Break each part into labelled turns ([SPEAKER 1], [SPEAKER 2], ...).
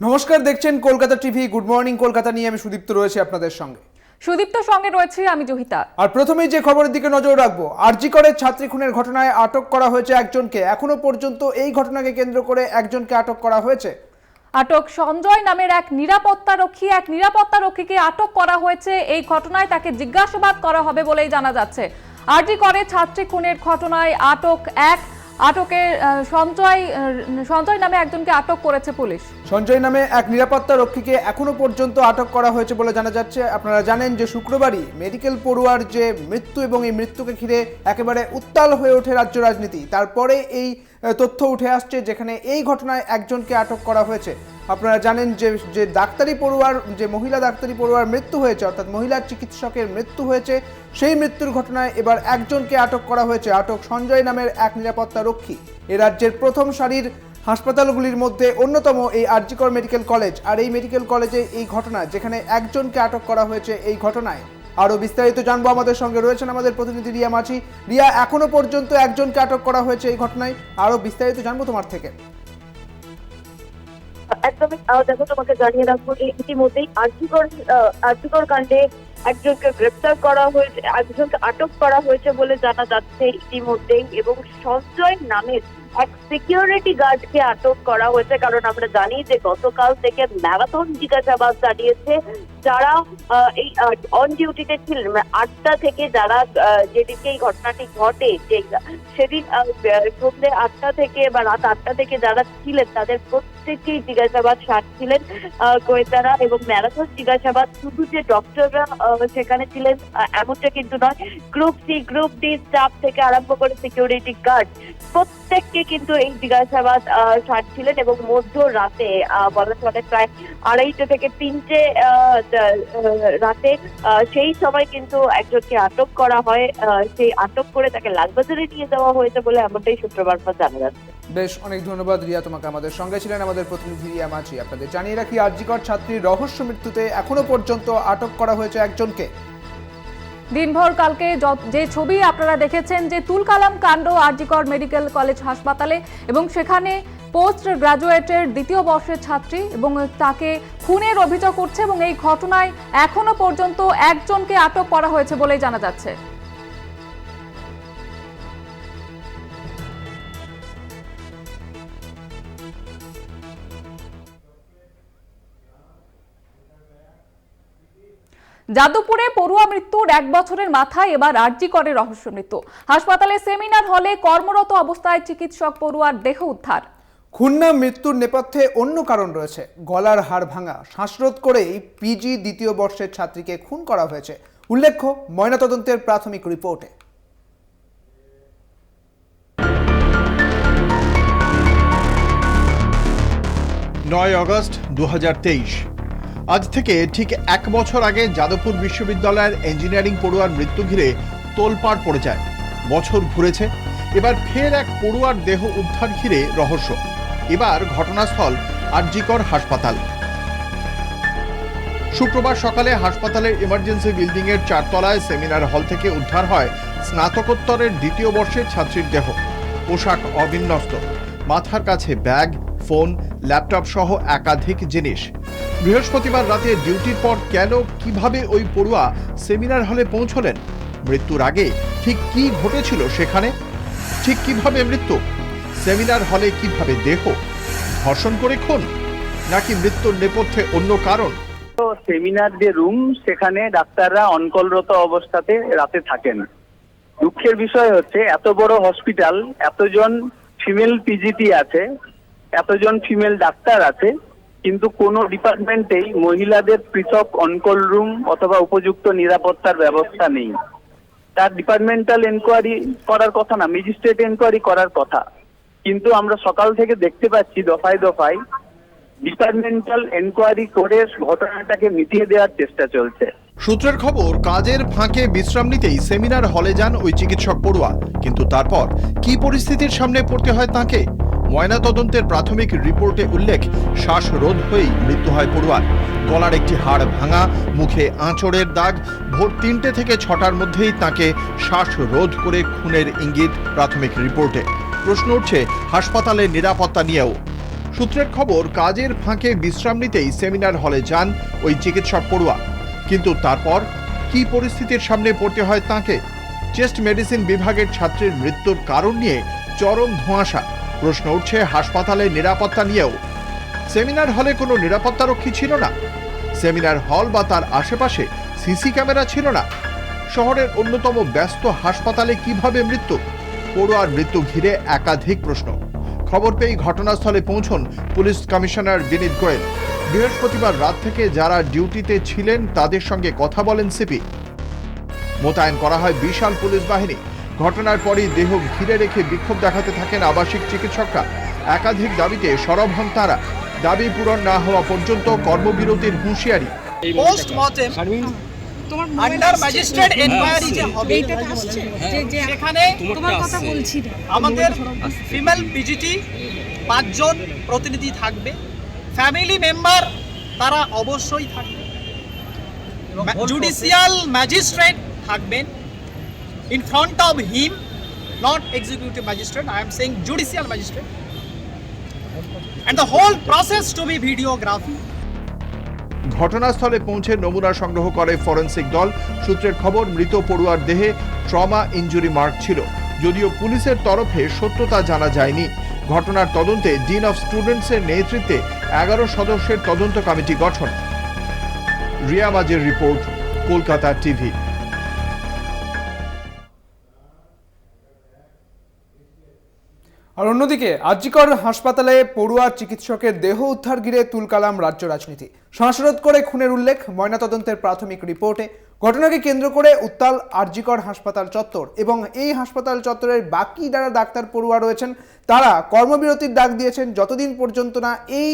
[SPEAKER 1] নমস্কার, দেখছেন Kolkata TV. Good morning Kolkata নিয়ে আমি সুদীপ্ত রয়েছি আপনাদের সঙ্গে।
[SPEAKER 2] সুদীপ্তর সঙ্গে রয়েছে আমি জহিতা।
[SPEAKER 1] আর প্রথমেই যে খবরের দিকে নজর রাখবো, আরজি করের ছাত্রী খুনের ঘটনায় আটক করা হয়েছে একজনকে। এখনো পর্যন্ত এই ঘটনাকে কেন্দ্র করে একজনকে আটক করা হয়েছে।
[SPEAKER 2] আটক সঞ্জয় নামের এক নিরাপত্তারক্ষীকে আটক করা হয়েছে। এই ঘটনায় তাকে জিজ্ঞাসাবাদ করা হবে বলেই জানা যাচ্ছে। আরজি করে ছাত্রী খুনের ঘটনায় সঞ্জয় নামে একজনকে আটক করেছে পুলিশ।
[SPEAKER 1] সঞ্জয় নামে এক নিরাপত্তা রক্ষীকে এখনো পর্যন্ত আটক করা হয়েছে বলে জানা যাচ্ছে। আপনারা জানেন যে শুক্রবারই মেডিকেল পড়ুয়ার যে মৃত্যু এবং এই মৃত্যুকে ঘিরে একেবারে উত্তাল হয়ে ওঠে রাজ্য রাজনীতি। তারপরে এই তথ্য উঠে আসছে যেখানে এই ঘটনায় একজনকে আটক করা হয়েছে। আপনারা জানেন যে ডাক্তারি পড়ুয়ার যে মহিলা ডাক্তারি পড়ুয়ার মৃত্যু হয়েছে, অর্থাৎ মহিলা চিকিৎসকের মৃত্যু হয়েছে, সেই মৃত্যুর ঘটনায় এবার একজনকে আটক করা হয়েছে। আটক সঞ্জয় নামের এক নিরাপত্তা রক্ষী। এ রাজ্যের প্রথম সারির হাসপাতালগুলির মধ্যে অন্যতম এই আরজি কর মেডিকেল কলেজ। আর এই মেডিকেল কলেজে এই ঘটনা, যেখানে একজনকে আটক করা হয়েছে এই ঘটনায়। আরও বিস্তারিত জানবো, আমাদের সঙ্গে রয়েছেন আমাদের প্রতিনিধি রিয়া মাঝি। রিয়া, এখনো পর্যন্ত একজনকে আটক করা হয়েছে এই ঘটনায়, আরও বিস্তারিত জানবো তোমার থেকে।
[SPEAKER 3] একদমই দেখো, তোমাকে জানিয়ে রাখবো যে ইতিমধ্যেই আরজিকর কাণ্ডে একজনকে গ্রেপ্তার করা হয়েছে, একজনকে আটক করা হয়েছে বলে জানা যাচ্ছে ইতিমধ্যেই। এবং সঞ্জয় নামের এক সিকিউরিটি গার্ডকে আটক করা হয়েছে। কারণ আমরা জানি যে গতকাল থেকে ম্যারাথন জিজ্ঞাসাবাদ চালিয়েছে যারা এই অন ডিউটিতে ছিলেন। 8টা থেকে যারা যেদিকে এই ঘটনাটি ঘটে, সেদিন সন্ধ্যে 8টা থেকে বা রাত 8টা থেকে যারা ছিলেন তাদের প্রত্যেকেই জিজ্ঞাসাবাদ সারছিলেন গোয়েন্দারা। এবং ম্যারাথন জিজ্ঞাসাবাদ শুধু যে ডক্টররা সেখানে ছিলেন এমনটা কিন্তু নয়, group C group D staff থেকে আরম্ভ করে সিকিউরিটি গার্ড প্রত্যেককে কিন্তু এই জিজ্ঞাসাবাদ সারছিলেন। এবং মধ্যরাতে বলা চলে প্রায় 2:30 থেকে 3টে রাতে সেই সময় কিন্তু একজনকে আটক করা হয়। সেই আটক করে তাকে লালবাজারে নিয়ে যাওয়া হয়েছে বলে এমনটাই সূত্রবার জানা যাচ্ছে।
[SPEAKER 1] বেশ, অনেক ধন্যবাদ রিয়া তোমাকে। আমাদের সঙ্গে ছিলেন আমাদের প্রতিনিধি রিয়া মাঝি। আপনাদের জানিয়ে রাখি, আরজি কর ছাত্রীর রহস্য মৃত্যুতে এখনো পর্যন্ত আটক করা হয়েছে একজনকে।
[SPEAKER 2] দিনভর কালকে যে ছবি আপনারা দেখেছেন, যে তুলকালাম কাণ্ড আরজি কর মেডিকেল কলেজ হাসপাতালে, এবং সেখানে পোস্ট গ্রাজুয়েটের 2য় বর্ষের ছাত্রী এবং তাকে খুনের অভিযোগ করছে। এবং এই ঘটনায় এখনো পর্যন্ত একজনকে আটক করা হয়েছে বলেই জানা যাচ্ছে। যাদবপুরে পড়ুয়া মৃত্যুর 1 বছরের মাথায় এবার আরজি করে রহস্য মৃত্যু। হাসপাতালে সেমিনার হলে কর্মরত অবস্থায় চিকিৎসক পড়ুয়ার দেহ উদ্ধার।
[SPEAKER 1] খুলনা মৃত্যুর নেপথ্যে অন্য কারণ রয়েছে। গলার হাড় ভাঙা, শ্বাসরোধ করেই পিজি 2য় বর্ষের ছাত্রীকে খুন করা হয়েছে। উল্লেখ্য, ময়নাতদন্তের প্রাথমিক রিপোর্টে
[SPEAKER 4] 9 আগস্ট 2023। আজ থেকে ঠিক 1 বছর আগে যাদবপুর বিশ্ববিদ্যালয়ের ইঞ্জিনিয়ারিং পড়ুয়ার মৃত্যু ঘিরে তোলপাড় পড়ে যায়। বছর ঘুরেছে, এবার ফের এক পড়ুয়ার দেহ উদ্ধার ঘিরে রহস্য। এবার ঘটনাস্থল আরজি কর হাসপাতাল। শুক্রবার সকালে হাসপাতালের ইমার্জেন্সি বিল্ডিং এর 4 তলায় সেমিনার হল থেকে উদ্ধার হয় স্নাতকোত্তরের 2য় বর্ষের ছাত্রীর দেহ। পোশাক অবিন্যস্ত, মাথার কাছে ব্যাগ, ফোন, ল্যাপটপ সহ একাধিক জিনিস। বৃহস্পতিবার রাতে ডিউটির পর কেন, কিভাবে ওই পড়ুয়া সেমিনার হলে পৌঁছলেন? মৃত্যুর আগে ঠিক কি ঘটেছিল সেখানে? ঠিক কিভাবে মৃত্যু? সেমিনার হলে কিভাবে দেহ? ধর্ষণ করে খুন, নাকি মৃত্যুর নেপথ্যে অন্য কারণ?
[SPEAKER 5] সেমিনার যে রুম, সেখানে ডাক্তাররা অনকলরত অবস্থাতে রাতে থাকেন। দুঃখের বিষয় হচ্ছে, এত বড় হসপিটাল, এতজন ফিমেল পিজিটি আছে, এতজন ফিমেল ডাক্তার আছে, কিন্তু কোনো ডিপার্টমেন্টেই মহিলাদের পৃথক অনকল রুম অথবা উপযুক্ত নিরাপত্তার ব্যবস্থা নেই। তার ডিপার্টমেন্টাল এনকোয়ারি করার কথা না, ম্যাজিস্ট্রেট এনকোয়ারি করার কথা। কিন্তু আমরা সকাল থেকে দেখতে পাচ্ছি দফায় দফায় ডিপার্টমেন্টাল এনকোয়ারি করে ঘটনাটাকে মিটিয়ে দেওয়ার চেষ্টা চলছে।
[SPEAKER 4] সূত্রের খবর, কাজের ফাঁকে বিশ্রাম নিতেই সেমিনার হলে যান ওই চিকিৎসক পড়ুয়া। কিন্তু তারপর কি পরিস্থিতির সামনে পড়তে হয় তাকে? ময়নাতদন্তের প্রাথমিক রিপোর্টে উল্লেখ, শ্বাসরোধ হয়েই মৃত্যু হয় পড়ুয়ার। গলার একটি হাড় ভাঙা, মুখে আঁচড়ের দাগ। ভোর 3টে থেকে 6টার মধ্যেই তাকে শ্বাসরোধ করে খুনের ইঙ্গিত প্রাথমিক রিপোর্টে। প্রশ্ন উঠছে হাসপাতালের নিরাপত্তা নিয়েও। সূত্রের খবর, কাজের ফাঁকে বিশ্রাম নিতেই সেমিনার হলে যান ওই চিকিৎসক পড়ুয়া। কিন্তু তারপর কি পরিস্থিতির সামনে পড়তে হয় তাঁকে? চেস্ট মেডিসিন বিভাগের ছাত্রীর মৃত্যুর কারণ নিয়ে চরম ধোঁয়াশা। প্রশ্ন উঠছে হাসপাতালের নিরাপত্তা নিয়েও। সেমিনার হলে কোনো নিরাপত্তারক্ষী ছিল না। সেমিনার হল বা তার আশেপাশে সিসি ক্যামেরা ছিল না। শহরের অন্যতম ব্যস্ত হাসপাতালে কিভাবে মৃত্যু? পড়ুয়ার মৃত্যু ঘিরে একাধিক প্রশ্ন। খবর পেয়ে ঘটনাস্থলে পৌঁছন পুলিশ কমিশনার বিনীত গোয়েল। বৃহস্পতিবার রাত থেকে যারা ডিউটিতে ছিলেন তাদের সঙ্গে কথা বলেন সিপি। মোতায়েন করা হয় বিশাল পুলিশ বাহিনী। ঘটনার পরই দেহ ঘিরে রেখে বিক্ষোভ দেখাতে থাকেন আবাসিক চিকিৎসকরা। একাধিক দাবিতে সরব হন তারা। দাবি পূরণ না হওয়া পর্যন্ত কর্মবিরতির হুঁশিয়ারি।
[SPEAKER 6] পোস্টমর্টেম আন্ডার ম্যাজিস্ট্রেট এনকোয়ারি যে হবে সেখানে আমাদের ফিমেল পিজিটি 5 জন প্রতিনিধি থাকবে, ফ্যামিলি মেম্বার তারা অবশ্যই থাকবে, জুডিশিয়াল ম্যাজিস্ট্রেট থাকবেন in front of him, not executive magistrate, I am saying judicial magistrate, and the whole process to be videography.
[SPEAKER 4] ঘটনাস্থলে পৌঁছে নমুনা সংগ্রহ করে ফরেনসিক দল। সূত্রের খবর, মৃত পড়ুয়ার দেহে ট্রমা ইনজুরি মার্ক ছিল, যদিও পুলিশের তরফে সত্যতা জানা যায়নি। ঘটনার তদন্তে ডিন অফ স্টুডেন্টসের নেতৃত্বে 11 সদস্যের তদন্ত কমিটি গঠন। রিয়া মাজের রিপোর্ট, কলকাতা টিভি।
[SPEAKER 1] আর অন্যদিকে আরজিকর হাসপাতালে পড়ুয়া চিকিৎসকের দেহ উদ্ধার ঘিরে তুলকালাম রাজ্য রাজনীতি। শ্বাসরোধ করে খুনের উল্লেখ ময়নাতদন্তের প্রাথমিক রিপোর্টে। ঘটনাকে কেন্দ্র করে উত্তাল আরজিকর হাসপাতাল চত্বর এবং এই হাসপাতাল চত্বরের বাকি যারা ডাক্তার পড়ুয়া রয়েছেন তারা কর্মবিরতির ডাক দিয়েছেন যতদিন পর্যন্ত না এই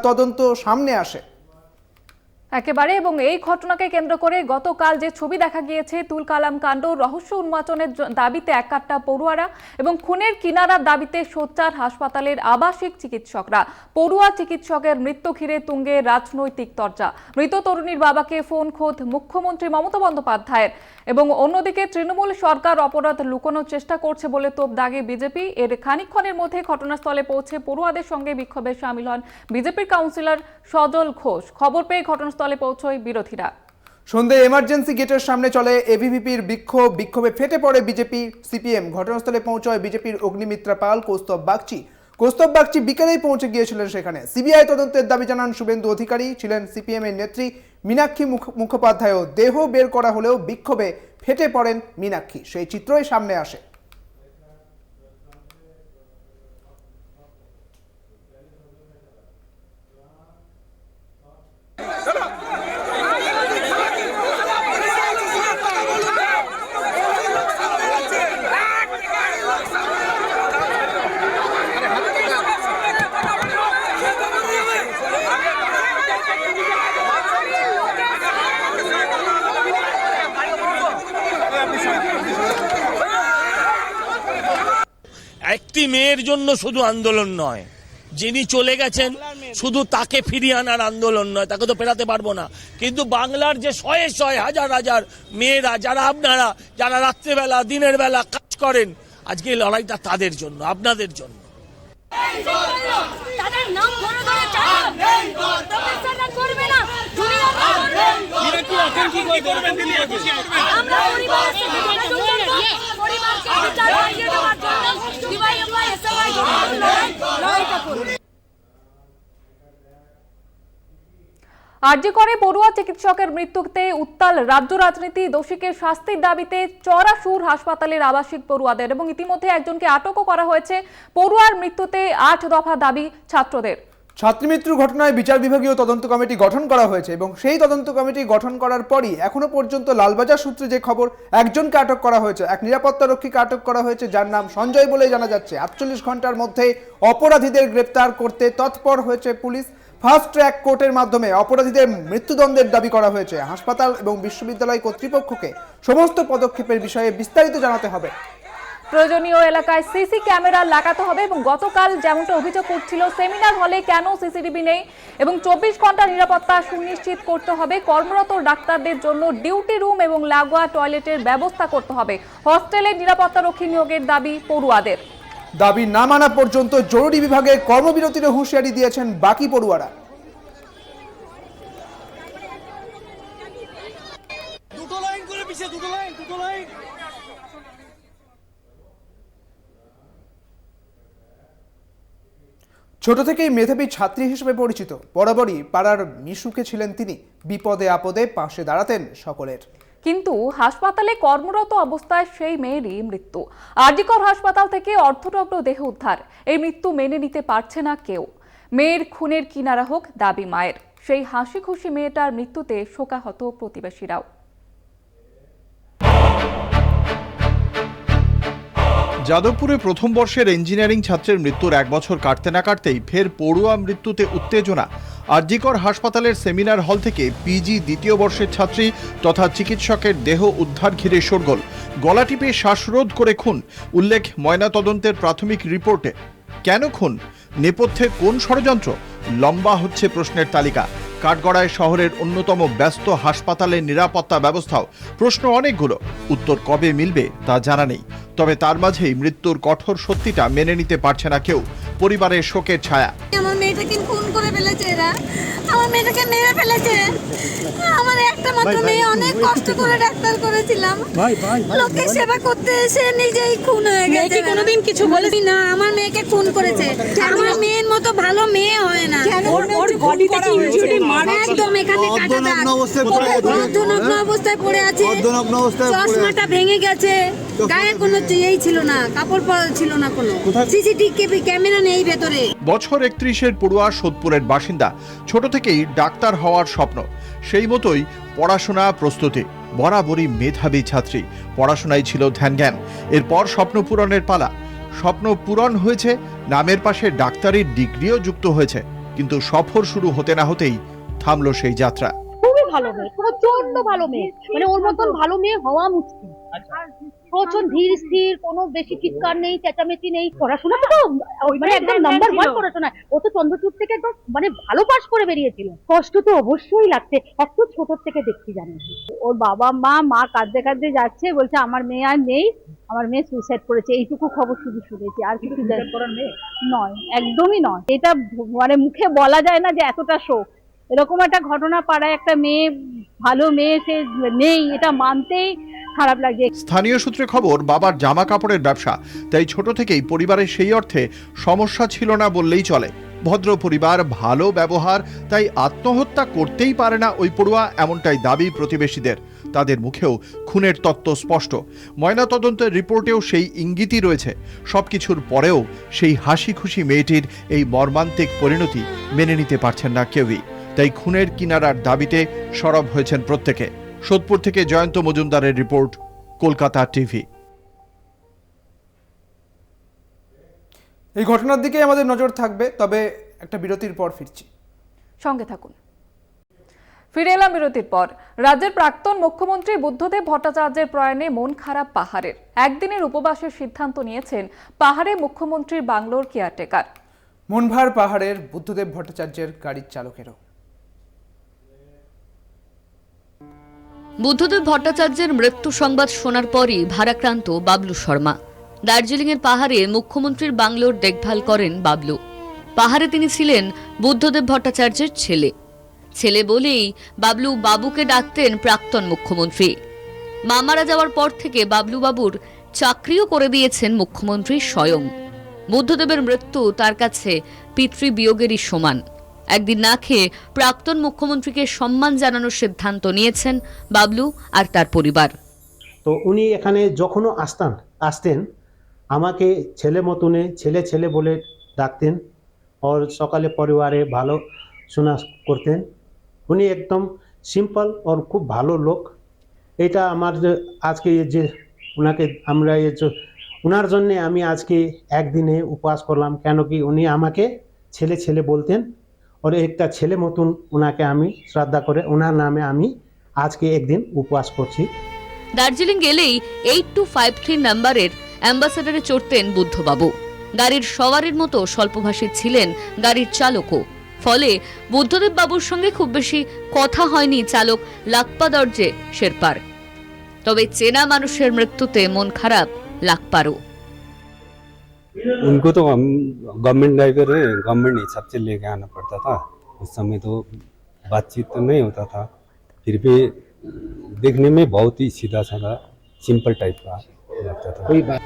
[SPEAKER 1] তদন্ত সামনে আসে।
[SPEAKER 2] একেবারে, এবং এই ঘটনাকে কেন্দ্র করে গতকাল যে ছবি দেখা গিয়েছে তুলকালাম কাণ্ড, রহস্য উন্মোচনের দাবিতে একাট্টা পড়ুয়ারা এবং খুনের কিনারার দাবিতে সোচ্চার হাসপাতালের আবাসিক চিকিৎসকরা। পড়ুয়া চিকিৎসকের মৃত্যু ঘিরে তুঙ্গে রাজনৈতিক চর্চা। মৃত তরুণীর বাবাকে ফোন খোদ মুখ্যমন্ত্রী মমতা বন্দ্যোপাধ্যায়ের। এবং অন্যদিকে তৃণমূল সরকার অপরাধ লুকানোর চেষ্টা করছে বলে তোপ দাগে বিজেপি। এর খানিকক্ষণের মধ্যে ঘটনাস্থলে পৌঁছে পড়ুয়াদের সঙ্গে বিক্ষোভে সামিল হন বিজেপির কাউন্সিলর সজল ঘোষ। খবর পেয়ে ঘটনাস্থলে পৌঁছয় বিরোধীরা।
[SPEAKER 1] সন্ধ্যে এমার্জেন্সি গেটের সামনে চলে এবিভিপির বিক্ষোভে ফেটে পড়ে বিজেপি সিপিএম। ঘটনাস্থলে পৌঁছয় বিজেপির অগ্নিমিত্রা পাল, কৌস্তব বাগচি বিকেলেই পৌঁছে গিয়েছিলেন সেখানে। সিবিআই তদন্তের দাবি জানান শুভেন্দু অধিকারী, ছিলেন সিপিএম এর নেত্রী মীনাক্ষী মুখোপাধ্যায়ও। দেহ বের করা হলেও বিক্ষোভে ফেটে পড়েন মীনাক্ষী, সেই চিত্রই সামনে আসে।
[SPEAKER 7] একটি মেয়ের জন্য শুধু আন্দোলন নয়, যিনি চলে গেছেন শুধু তাকে ফিরিয়ে আনার আন্দোলন নয়, তাকে তো ফেরাতে পারবো না, কিন্তু বাংলার যে শয়ে শয়ে হাজার হাজার মেয়েরা যারা আপনারা যারা রাত্রেবেলা দিনের বেলা কাজ করেন, আজকে এই লড়াইটা তাদের জন্য, আপনাদের জন্য।
[SPEAKER 2] আরজিকরে পড়ুয়া চিকিৎসকের মৃত্যুতে উত্তাল রাজ্য রাজনীতি। দোষীকে শাস্তির দাবিতে চড়া সুর হাসপাতালের আবাসিক পড়ুয়াদের এবং ইতিমধ্যে একজনকে আটকও করা হয়েছে। পড়ুয়ার মৃত্যুতে 8 দফা দাবি ছাত্রদের।
[SPEAKER 1] ছাত্রী মৃত্যুর ঘটনায় বিচার বিভাগীয় তদন্ত কমিটি গঠন করা হয়েছে এবং সেই তদন্ত কমিটি গঠন করার পরই এখনো পর্যন্ত লালবাজার সূত্রে যে খবর, একজনকে আটক করা হয়েছে, এক নিরাপত্তা রক্ষীকে আটক করা হয়েছে যার নাম সঞ্জয় বলে জানা যাচ্ছে। 48 ঘন্টার মধ্যে অপরাধীদের গ্রেপ্তার করতে তৎপর হয়েছে পুলিশ। ফাস্ট ট্র্যাক কোর্টের মাধ্যমে অপরাধীদের মৃত্যুদণ্ডের দাবি করা হয়েছে। হাসপাতাল এবং বিশ্ববিদ্যালয় কর্তৃপক্ষকে সমস্ত পদক্ষেপের বিষয়ে বিস্তারিত জানাতে হবে।
[SPEAKER 2] প্রয়োজনীয় এলাকায় সিসি ক্যামেরা লাগাতে হবে এবং গতকাল যেমনটা অভিযোগ করছিল সেমিনার হলে কেন সিসিটিভি নেই এবং 24 ঘন্টা নিরাপত্তা সুনিশ্চিত করতে হবে। কর্মরত ডাক্তারদের জন্য ডিউটি রুম এবং লাগোয়া টয়লেটের ব্যবস্থা করতে হবে। হস্টেলে নিরাপত্তা রক্ষী নিয়োগের দাবি পড়ুয়াদের।
[SPEAKER 1] দাবি না মানা পর্যন্ত জরুরি বিভাগে কর্মবিরতির হুঁশিয়ারি দিয়েছেন বাকি পড়ুয়ারা। ছোট থেকেই মেধাবী ছাত্রী হিসেবে পরিচিত, বরাবরই পাড়ার মিশুকে ছিলেন তিনি। বিপদে আপদে পাশে দাঁড়াতেন সকলের।
[SPEAKER 2] কিন্তু হাসপাতালে কর্মরত অবস্থায় সেই মেয়েরই মৃত্যু। আরজিকর হাসপাতাল থেকে অর্ধনগ্ন দেহ উদ্ধার। এই মৃত্যু মেনে নিতে পারছে না কেউ। মেয়ের খুনের কিনারা হোক দাবি মায়ের। সেই হাসি খুশি মেয়েটার মৃত্যুতে শোকাহত প্রতিবেশীরাও।
[SPEAKER 4] যাদবপুরে প্রথম বর্ষের ইঞ্জিনিয়ারিং ছাত্রের মৃত্যুর 1 বছর কাটতে না কাটতেই ফের পড়ুয়া মৃত্যুতে উত্তেজনা। আরজিকর হাসপাতালের সেমিনার হল থেকে পিজি দ্বিতীয় বর্ষের ছাত্রী তথা চিকিৎসকের দেহ উদ্ধার ঘিরে শোরগোল। গলা টিপে শ্বাসরোধ করে খুন, উল্লেখ ময়নাতদন্তের প্রাথমিক রিপোর্টে। কেন খুন? নেপথ্যে কোন ষড়যন্ত্র? লম্বা হচ্ছে প্রশ্নের তালিকা। কাঠগড়ায় শহরের অন্যতম ব্যস্ত হাসপাতালের নিরাপত্তা ব্যবস্থাও প্রশ্ন অনেকগুলো। উত্তর কবে মিলবে তা জানা নেই। তবে তার মাঝেই মৃত্যুর কঠোর সত্যিটা মেনে নিতে পারছে না কেউ। পরিবারের শোকের ছায়া।
[SPEAKER 8] আমার মেয়েটাকে খুন করে ফেলেছে এরা, আমার মেয়েটাকে মেরে ফেলেছে। আমার একটা মাত্র মেয়ে, অনেক কষ্ট করে ডাক্তার করেছিলাম, লোকের সেবা করতে এসে নিজেই খুন হয়ে গেছে। কোনোদিন কিছু বলেছি না, আমার মেয়েকে খুন করেছে। আমার মেয়ের মতো ভালো মেয়ে হয় না। ওর বডিতে কি ইনজুরি মারা, একদম এখানে কাটা দাগ, অর্ধনগ্ন অবস্থায় পড়ে আছে, চশমাটা ভেঙে গেছে, গায়ে কোনো ইয়েই ছিল না, কাপড় পরা ছিল না, কোনো সিসিটিভি ক্যামেরা নেই ভেতরে।
[SPEAKER 4] বছর 31-এর পড়ুয়া সোদপুরের বাসিন্দা। ছোট থেকেই ডাক্তার হওয়ার স্বপ্ন, সেই মতোই পড়াশোনা প্রস্তুতি। বরাবরই মেধাবী ছাত্রী, পড়াশোনায় ছিল ধ্যান জ্ঞান। এরপর স্বপ্ন পূরণের পালা। স্বপ্ন পূরণ হয়েছে, নামের পাশে ডাক্তারির ডিগ্রিও যুক্ত হয়েছে। কিন্তু সফর শুরু হতে না হতেই থামল সেই যাত্রা।
[SPEAKER 9] খুবই ভালো মেয়ে, প্রচন্ড ভালো মেয়ে, মানে ওর মতন ভালো মেয়ে হওয়া মুশকিল। প্রচন্ড ধীর স্থির, কোনো বেশি চিৎকার নেই, চেঁচামেচি নেই। পড়াশোনা তো মানে একদম নাম্বার 1 পড়াশোনা। ও তো চন্দ্রচূড় থেকে একদম মানে ভালো পাস করে বেরিয়েছিল। কষ্ট তো অবশ্যই লাগছে, এত ছোট থেকে দেখছি জানি। ওর বাবা মা কাঁদতে কাঁদতে যাচ্ছে, বলছে আমার মেয়ে আর নেই, আমার মেয়ে সুইসাইড করেছে। এইটুকু খবর শুধু শুনেছি, আর কিছু নয়, একদমই নয়। এটা মানে মুখে বলা যায় না যে এতটা শোক। এরকম একটা ঘটনা পাড়ায় একটা মেয়ে, ভালো মেয়ে, সে নেই, এটা মানতেই খারাপ লাগে।
[SPEAKER 4] স্থানীয় সূত্রে খবর, বাবার জামা কাপড়ের ব্যবসা, তাই ছোট থেকেই পরিবারের সেই অর্থে সমস্যা ছিল না বললেই চলে। ভদ্র পরিবার, ভালো ব্যবহার, তাই আত্মহত্যা করতেই পারে না ওই পড়ুয়া, এমনটাই দাবি প্রতিবেশীদের। তাদের মুখেও খুনের তত্ত্ব স্পষ্ট। ময়নাতদন্তের রিপোর্টেও সেই ইঙ্গিতই রয়েছে। সবকিছুর পরেও সেই হাসি খুশি মেয়েটির এই মর্মান্তিক পরিণতি মেনে নিতে পারছেন না কেউই। তাই খুনের কিনারার দাবিতে সরব হয়েছেন প্রত্যেকে। সোদপুর থেকে জয়ন্ত মজুমদারের রিপোর্ট, কলকাতা টিভি।
[SPEAKER 1] এই ঘটনার দিকে আমাদের নজর থাকবে, তবে একটা বিরতির পর ফিরছি,
[SPEAKER 2] সঙ্গে থাকুন। ফিরে এলাম বিরতির পর। রাজ্যের প্রাক্তন মুখ্যমন্ত্রী বুদ্ধদেব ভট্টাচার্যের প্রয়াণে মন খারাপ পাহাড়ের। একদিনের উপবাসের সিদ্ধান্ত নিয়েছেন পাহাড়ে মুখ্যমন্ত্রীর বাংলোর কেয়ারটেকার।
[SPEAKER 1] মনভার পাহাড়ের বুদ্ধদেব ভট্টাচার্যের গাড়ির চালকেরও।
[SPEAKER 10] বুদ্ধদেব ভট্টাচার্যের মৃত্যু সংবাদ শোনার পরই ভারাক্রান্ত বাবলু শর্মা। দার্জিলিংয়ের পাহাড়ে মুখ্যমন্ত্রীর বাংলোর দেখভাল করেন বাবলু। পাহাড়ে তিনি ছিলেন বুদ্ধদেব ভট্টাচার্যের ছেলে বলেই বাবলু বাবুকে ডাকতেন প্রাক্তন মুখ্যমন্ত্রী। মা মারা যাওয়ার পর থেকে বাবলু বাবুর চাকরিও করে দিয়েছেন মুখ্যমন্ত্রী স্বয়ং। বুদ্ধদেবের মৃত্যু তার কাছে পিতৃবিয়োগেরই সমান। একদিন না খেয়ে প্রাক্তন মুখ্যমন্ত্রীকে সম্মান জানানোর সিদ্ধান্ত নিয়েছেন বাবলু আর তার পরিবার।
[SPEAKER 11] তো উনি এখানে যখনও আসতেন আমাকে ছেলে মতনে ছেলে বলে ডাকতেন, আর সকালে পরিবারে ভালো শোনা করতেন। উনি একদম সিম্পল আর খুব ভালো লোক। এটা আমার আজকে যে ওনাকে আমরা ওনার জন্যে আমি আজকে একদিনে উপবাস করলাম, কেন কি উনি আমাকে ছেলে বলতেন, আর একটা ছেলে মতন ওনাকে আমি শ্রদ্ধা করে ওনার নামে আমি আজকে একদিন উপবাস করছি।
[SPEAKER 10] দার্জিলিং গেলেই 8253 নাম্বারের অ্যাম্বাসেডারে চড়তেন বুদ্ধবাবু। গাড়ির সওয়ারির মতো স্বল্পভাষী ছিলেন গাড়ির চালকও। ফলে বুদ্ধদেব বাবুর সঙ্গে খুব বেশি কথা হয়নি চালক লাকপা দর্জে শেরপার। তবে চেনা মানুষের মৃত্যুতে মন খারাপ লাকপারও।
[SPEAKER 12] उनको तो हम गवर्नमेंट ड्राइवर है, गवर्नमेंट हिसाब से लेके आना पड़ता था। उस समय तो बातचीत तो नहीं होता था, फिर भी देखने में बहुत ही सीधा साधा सिंपल टाइप का लगता था।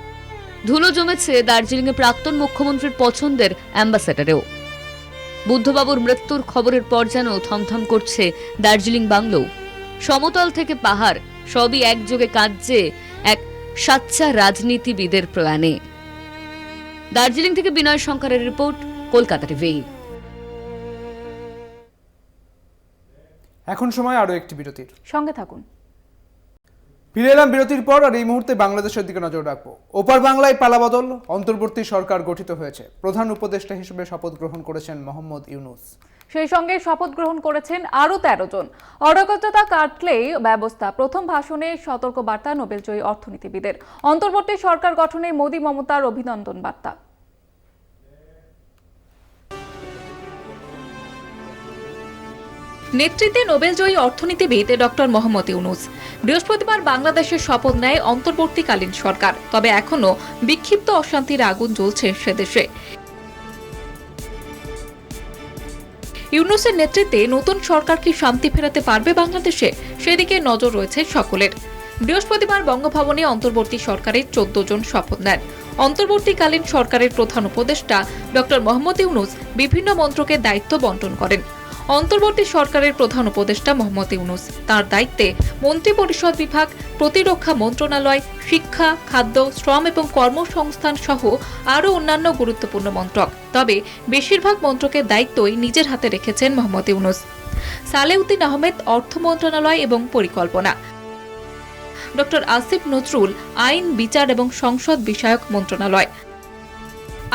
[SPEAKER 10] ধুলো জমেছে দার্জিলিংয়ের প্রাক্তন মুখ্যমন্ত্রীর পছন্দের অ্যাম্বাসেডারেও। বুদ্ধবাবুর মৃত্যুর খবরের পর যেন থমথম করছে দার্জিলিং বাংলো। সমতল থেকে পাহাড় সবই একযোগে কাঁদছে এক সাচ্চা রাজনীতিবিদের প্ল্যানে। দার্জিলিং থেকে বিনয় শঙ্করের রিপোর্ট, কলকাতা টিভি।
[SPEAKER 1] এখন সময় আরো একটি বিরতির।
[SPEAKER 2] সঙ্গে থাকুন।
[SPEAKER 1] ফিরে এলাম বিরতির পর, আর এই মুহূর্তে বাংলাদেশের দিকে নজর রাখবো। ওপার বাংলায় পালাবদল, অন্তর্বর্তী সরকার গঠিত হয়েছে। প্রধান উপদেষ্টা হিসেবে শপথ গ্রহণ করেছেন মোহাম্মদ ইউনূস।
[SPEAKER 2] সেই সঙ্গে শপথ গ্রহণ করেছেন আরও 13 জন। অরাজকতা কাটলেই ব্যবস্থা, প্রথম ভাষণে সতর্ক বার্তা নোবেলজয়ী অর্থনীতিবিদের। অন্তর্বর্তী সরকার গঠনে মোদি মমতার অভিনন্দন বার্তা। নেতৃত্বে নোবেলজয়ী অর্থনীতিবিদ ডক্টর মোহাম্মদ ইউনূস। বৃহস্পতিবার বাংলাদেশের শপথ নেয় অন্তর্বর্তীকালীন সরকার। তবে এখনো বিক্ষিপ্ত অশান্তির আগুন জ্বলছে সেদেশে। ইউনূসের নেতৃত্বে নতুন সরকার কি শান্তি ফেরাতে পারবে বাংলাদেশে? সেদিকে নজর রয়েছে সকলের। বৃহস্পতিবার বঙ্গভবনে অন্তর্বর্তী সরকারের 14 জন শপথ নেন। অন্তর্বর্তীকালীন সরকারের প্রধান উপদেষ্টা ডক্টর মোহাম্মদ ইউনূস বিভিন্ন মন্ত্রকের দায়িত্ব বন্টন করেন। অন্তর্বর্তী সরকারের প্রধান উপদেষ্টা মোহাম্মদ ইউনূস, তার দায়িত্বে মন্ত্রিপরিষদ বিভাগ, প্রতিরক্ষা মন্ত্রণালয়, শিক্ষা, খাদ্য, শ্রম এবং কর্মসংস্থান সহ আরও অন্যান্য গুরুত্বপূর্ণ মন্ত্রক। তবে বেশিরভাগ মন্ত্রকের দায়িত্বই নিজের হাতে রেখেছেন মোহাম্মদ ইউনূস। সালেউদ্দিন আহমেদ অর্থ মন্ত্রণালয় এবং পরিকল্পনা, ডক্টর আসিফ নজরুল আইন, বিচার এবং সংসদ বিষয়ক মন্ত্রণালয়,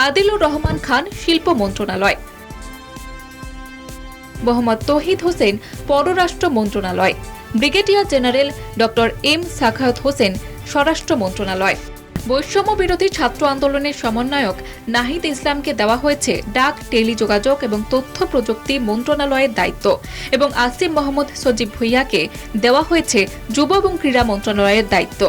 [SPEAKER 2] আদিলুর রহমান খান শিল্প মন্ত্রণালয়, মোহাম্মদ তৌহিদ হোসেন পররাষ্ট্র মন্ত্রণালয়, brigadier general doctor M Sakhawat Hossain স্বরাষ্ট্র মন্ত্রণালয়। বৈষম্য বিরোধী ছাত্র আন্দোলনের সমন্বয়ক নাহিদ ইসলামকে দেওয়া হয়েছে ডাক, টেলিযোগাযোগ এবং তথ্য প্রযুক্তি মন্ত্রণালয়ের দায়িত্ব এবং আসিম মোহাম্মদ সজীব ভুইয়াকে দেওয়া হয়েছে যুব এবং ক্রীড়া মন্ত্রণালয়ের দায়িত্ব।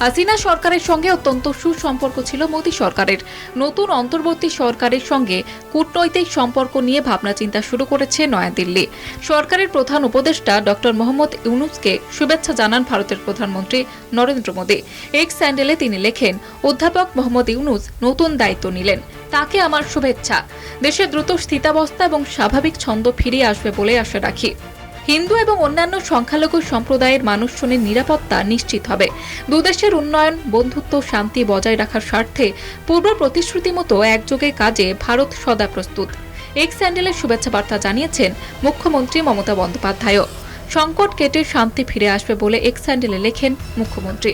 [SPEAKER 2] হাসিনা সরকারের সঙ্গে অত্যন্ত সুসম্পর্ক ছিল মোদী সরকারের। নতুন অন্তর্বর্তী সরকারের সঙ্গে কূটনৈতিক সম্পর্ক নিয়ে ভাবনা চিন্তা শুরু করেছে নয়াদিল্লি। সরকারের প্রধান উপদেষ্টা ডক্টর মোহাম্মদ ইউনূসকে শুভেচ্ছা জানান ভারতের প্রধানমন্ত্রী নরেন্দ্র মোদী। এক্স স্যান্ডেলে তিনি লেখেন, অধ্যাপক মোহাম্মদ ইউনূস নতুন দায়িত্ব নিলেন, তাকে আমার শুভেচ্ছা। দেশে দ্রুত স্থিতাবস্থা এবং স্বাভাবিক ছন্দ ফিরিয়ে আসবে বলে আশা রাখি। হিন্দু এবং অন্যান্য সংখ্যালঘু সম্প্রদায়ের মানুষজনের নিরাপত্তা নিশ্চিত হবে। দুদেশের উন্নয়ন, বন্ধুত্ব, শান্তি বজায় রাখার স্বার্থে পূর্ব প্রতিশ্রুতি মতো একযোগে কাজে ভারত সদা প্রস্তুত। এক্স স্যান্ডেলের শুভেচ্ছা বার্তা জানিয়েছেন মুখ্যমন্ত্রী মমতা বন্দ্যোপাধ্যায়ও। সংকট কেটে শান্তি ফিরে আসবে বলে এক্স স্যান্ডেলে লেখেন মুখ্যমন্ত্রী।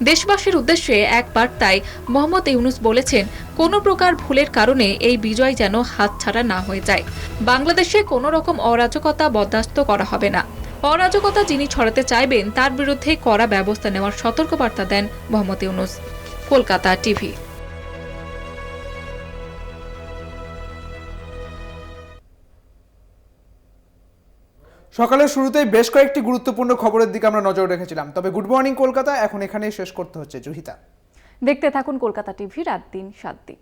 [SPEAKER 2] দেশবাসীর উদ্দেশ্যে এক বার্তায় মোহাম্মদ ইউনূস বলেছেন, কোনো প্রকার ভুলের কারণে এই বিজয় যেন হাতছাড়া না হয়ে যায়। বাংলাদেশে কোনো রকম অরাজকতা বরদাস্ত করা হবে না। অরাজকতা যিনি ছড়াতে চাইবেন তার বিরুদ্ধে কড়া ব্যবস্থা নেওয়ার সতর্কবার্তা দেন মোহাম্মদ ইউনূস। কলকাতা টিভি।
[SPEAKER 1] সকালের শুরুতেই বেশ কয়েকটি গুরুত্বপূর্ণ খবরের দিকে আমরা নজর রেখেছিলাম, তবে গুড মর্নিং কলকাতা এখন এখানেই শেষ করতে হচ্ছে। জুহিতা,
[SPEAKER 2] দেখতে থাকুন কলকাতা টিভি, রাত দিন 7 দিন।